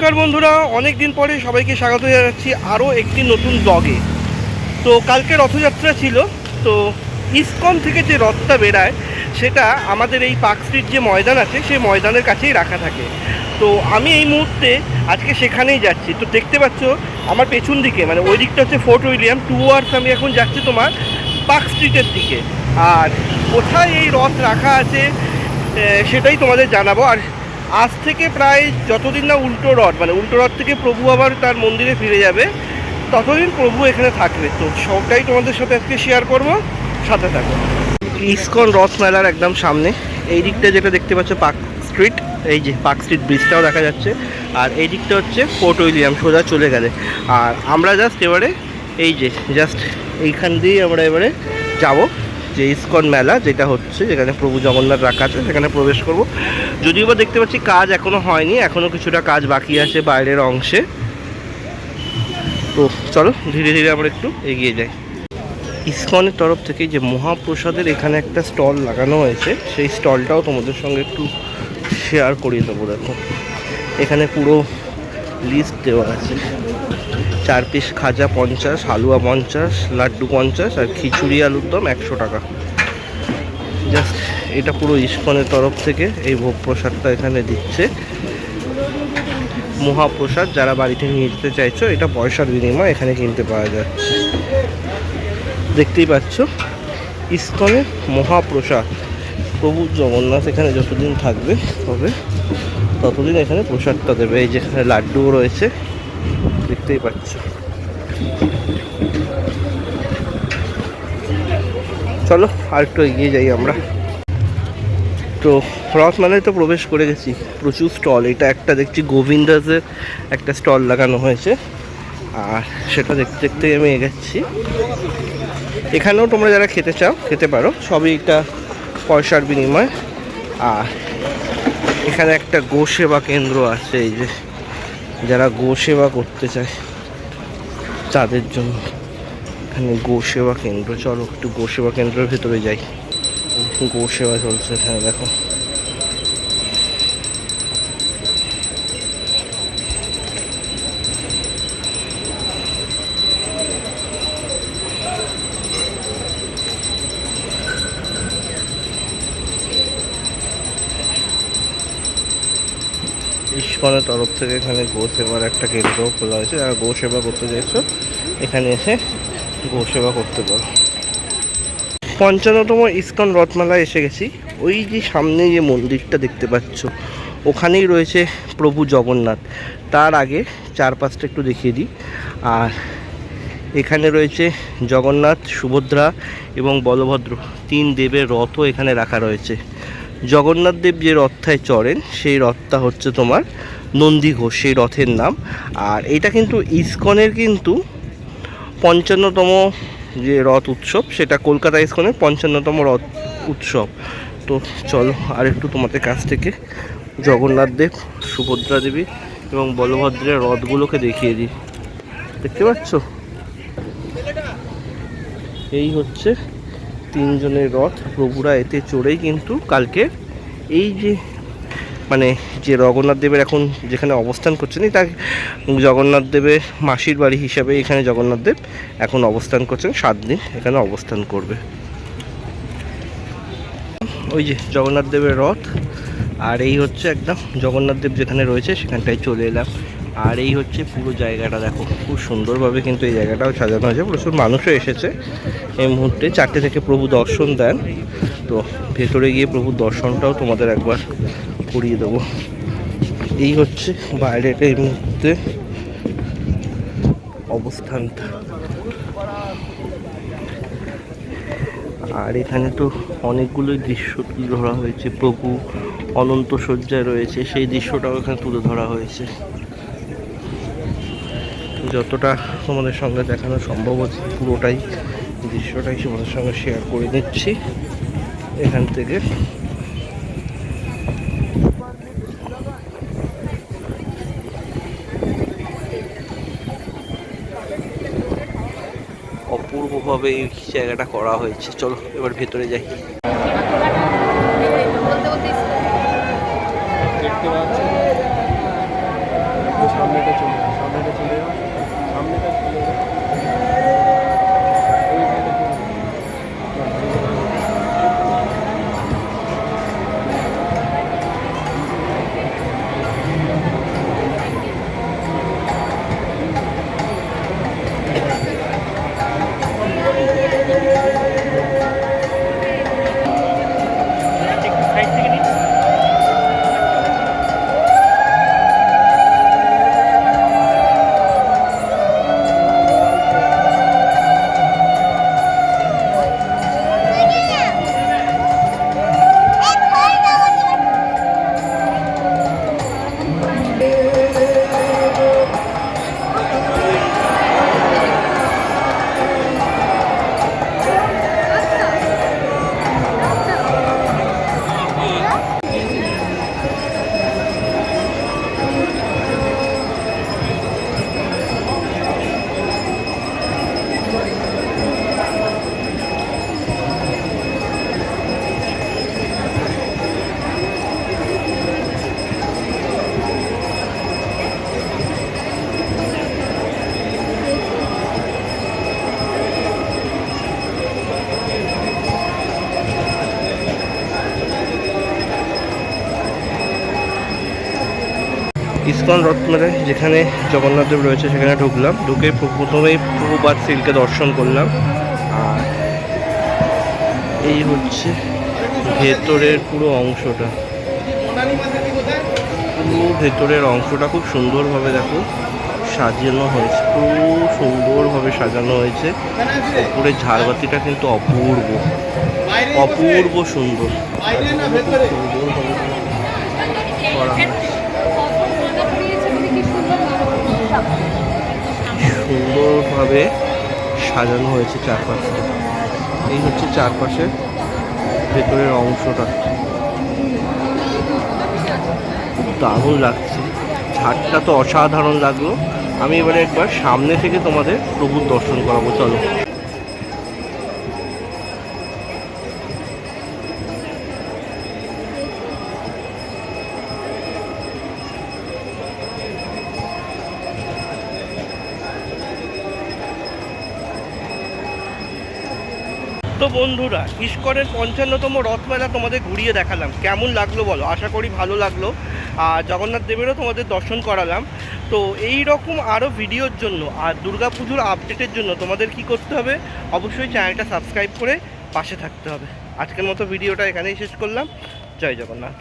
নমস্কার বন্ধুরা, অনেক দিন পরে সবাইকে স্বাগত জানাচ্ছি আরও একটি নতুন ব্লগে। তো কালকে রথযাত্রা ছিল। তো ইসকন থেকে যে রথটা বেরায় সেটা আমাদের এই পার্ক স্ট্রিট যে ময়দান আছে সেই ময়দানের কাছেই রাখা থাকে। তো আমি এই মুহূর্তে আজকে সেখানেই যাচ্ছি। তো দেখতে পাচ্ছ আমার পেছন দিকে, মানে ওই দিকটা হচ্ছে ফোর্ট উইলিয়াম, টুয়ার্স আমি এখন যাচ্ছি তোমার পার্ক স্ট্রিটের দিকে। আর কোথায় এই রথ রাখা আছে সেটাই তোমাদের জানাবো। আর আজ থেকে প্রায় যতদিন না উল্টো রথ, মানে উল্টো রথ থেকে প্রভু আবার তার মন্দিরে ফিরে যাবে, ততদিন প্রভু এখানে থাকবে। তো সবটাই তোমাদের সাথে আজকে শেয়ার করবো, সাথে থাকো। ইসকন রথ মেলার একদম সামনে এই দিকটা যেটা দেখতে পাচ্ছ পার্ক স্ট্রিট, এই যে পার্ক স্ট্রিট ব্রিজটাও দেখা যাচ্ছে। আর এই দিকটা হচ্ছে ফোর্ট উইলিয়াম, সোজা চলে গেলে। আর আমরা জাস্ট এবারে এই যে জাস্ট এইখান দিয়েই আমরা এবারে যাবো যে ইসকন মেলা যেটা হচ্ছে, যেখানে প্রভু জগন্নাথ রাখা আছে সেখানে প্রবেশ করব। যদিও বা দেখতে পাচ্ছি কাজ এখনও হয়নি, এখনও কিছুটা কাজ বাকি আছে বাইরের অংশে। তো চলো ধীরে ধীরে আমরা একটু এগিয়ে যাই। ইসকনের তরফ থেকে যে মহাপ্রসাদের এখানে একটা স্টল লাগানো হয়েছে, সেই স্টলটাও তোমাদের সঙ্গে একটু শেয়ার করিয়ে দেবো। দেখো এখানে পুরো লিস্ট দেওয়া আছে। 4 পিস খাজা 50, হালুয়া 50, লাড্ডু 50 আর খিচুড়ি আলুর দম 100 টাকা। জাস্ট এটা পুরো ইসকনের তরফ থেকে এই ভোগ প্রসাদটা এখানে দিচ্ছে। মহাপ্রসাদ যারা বাড়িতে নিয়ে যেতে চাইছো, এটা পয়সার বিনিময়ে এখানে কিনতে পাওয়া যাচ্ছে। দেখতেই পাচ্ছ ইসকনের মহাপ্রসাদ। প্রভু জগন্নাথ এখানে যতদিন থাকবে ততদিন এখানে প্রসাদটা দেবে। এই যেখানে লাড্ডুও রয়েছে, দেখতেই পাচ্ছ। চলো আর একটু এগিয়ে যাই আমরা। তো রথ মেলায় তো প্রবেশ করে গেছি, প্রচুর স্টল। এটা একটা দেখছি গোবিন্দাসের একটা স্টল লাগানো হয়েছে, আর সেটা দেখতে দেখতে আমি এগোচ্ছি। এখানেও তোমরা যারা খেতে চাও খেতে পারো, সবই এটা পয়সার বিনিময়। আর এখানে একটা গো সেবা কেন্দ্র আছে, এই যে যারা গো সেবা করতে চায় তাদের জন্য এখানে গো সেবা কেন্দ্র। চলো একটু গো সেবা কেন্দ্রের ভেতরে যাই। গো সেবা চলছে এখানে, দেখো। ইসকনের তরফ থেকে এখানে গো সেবার একটা কেন্দ্র খোলা হয়েছে। যারা গো সেবা করতে চাইছো এখানে এসে গো সেবা করতে পারো। 55তম ইসকন রথমেলায় এসে গেছি। ওই যে সামনে যে মন্দিরটা দেখতে পাচ্ছ ওখানেই রয়েছে প্রভু জগন্নাথ। তার আগে চারপাশটা একটু দেখিয়ে দিই। আর এখানে রয়েছে জগন্নাথ, সুভদ্রা এবং বলভদ্র, 3 দেবের রথও এখানে রাখা রয়েছে। জগন্নাথ দেব যে রথটায় চড়েন সেই রথটা হচ্ছে তোমার নন্দীঘোষ, সেই রথের নাম। আর এটা কিন্তু ইসকনের কিন্তু 55তম যে রথ উৎসব, সেটা কলকাতা ইসকনের 55তম রথ উৎসব। তো চলো আর একটু তোমাদের কাছ থেকে জগন্নাথ দেব, সুভদ্রা দেবী এবং বলভদ্রের রথগুলোকে দেখিয়ে দিই। দেখতে পাচ্ছ এই হচ্ছে 3 জনের রথ। প্রভুরা এতে চড়েই কিন্তু কালকে এই যে মানে যে জগন্নাথ দেবের এখন যেখানে অবস্থান করছেন, এটা জগন্নাথ দেবের মাসির বাড়ি হিসাবে এখানে জগন্নাথ দেব এখন অবস্থান করছেন। 7 দিন এখানে অবস্থান করবে। ওই যে জগন্নাথ দেবের রথ, আর এই হচ্ছে একদম জগন্নাথ দেব যেখানে রয়েছে সেখানটায় চলে এলাম। আর এই হচ্ছে পুরো জায়গাটা, দেখো খুব সুন্দরভাবে কিন্তু এই জায়গাটাও সাজানো হয়েছে। প্রচুর মানুষও এসেছে এই মুহূর্তে। 4টে থেকে প্রভু দর্শন দেন। তো ভেতরে গিয়ে প্রভুর দর্শনটাও তোমাদের একবার করিয়ে দেবো। এই হচ্ছে বাইরেটা এই মুহূর্তে অবস্থানটা। আর এখানে তো অনেকগুলোই দৃশ্য তুলে ধরা হয়েছে। প্রভু অনন্ত শয্যায় রয়েছে, সেই দৃশ্যটাও এখানে তুলে ধরা হয়েছে। যতটা তোমাদের সঙ্গে দেখানো সম্ভব হচ্ছে পুরোটাই দৃশ্যটাই তোমাদের সঙ্গে শেয়ার করে নিচ্ছি এখান থেকে। অপূর্বভাবে এই জায়গাটা করা হয়েছে। চলো এবার ভেতরে যাই। দেখতে পাচ্ছি সামনেটা চলে যাও, সামনেটা চলে যাও, সামনেটা চলে যাও। ওই সাইডে চলে যাও। একটু সাইড থেকে নিন। ইসকন রথমেলায় যেখানে জগন্নাথ দেব রয়েছে সেখানে ঢুকলাম, ঢুকে প্রথমেই প্রভুপাদ সিলকে দর্শন করলাম। আর এই হচ্ছে ভেতরের পুরো অংশটা, পুরো ভেতরের অংশটা খুব সুন্দরভাবে দেখো সাজানো হয়েছে, খুব সুন্দরভাবে সাজানো হয়েছে। উপরে ঝাড়বাতিটা কিন্তু অপূর্ব অপূর্ব সুন্দর, সুন্দরভাবে করা হয়েছে, সুন্দরভাবে সাজানো হয়েছে চারপাশটা। এই হচ্ছে চারপাশের ভেতরের অংশটা, খুব দারুণ লাগছে। ঝাড়টা তো অসাধারণ লাগলো। আমি এবারে একবার সামনে থেকে তোমাদের প্রভুর দর্শন করাবো, চলো। তো বন্ধুরা, ইসকনের 55তম রথমেলা তোমাদের ঘুরিয়ে দেখালাম, কেমন লাগলো বলো? আশা করি ভালো লাগলো। আর জগন্নাথ দেবেরও তোমাদের দর্শন করালাম। তো এই রকম আরও ভিডিওর জন্য আর দুর্গাপুজোর আপডেটের জন্য তোমাদের কি করতে হবে? অবশ্যই চ্যানেলটা সাবস্ক্রাইব করে পাশে থাকতে হবে। আজকের মতো ভিডিওটা এখানেই শেষ করলাম। জয় জগন্নাথ।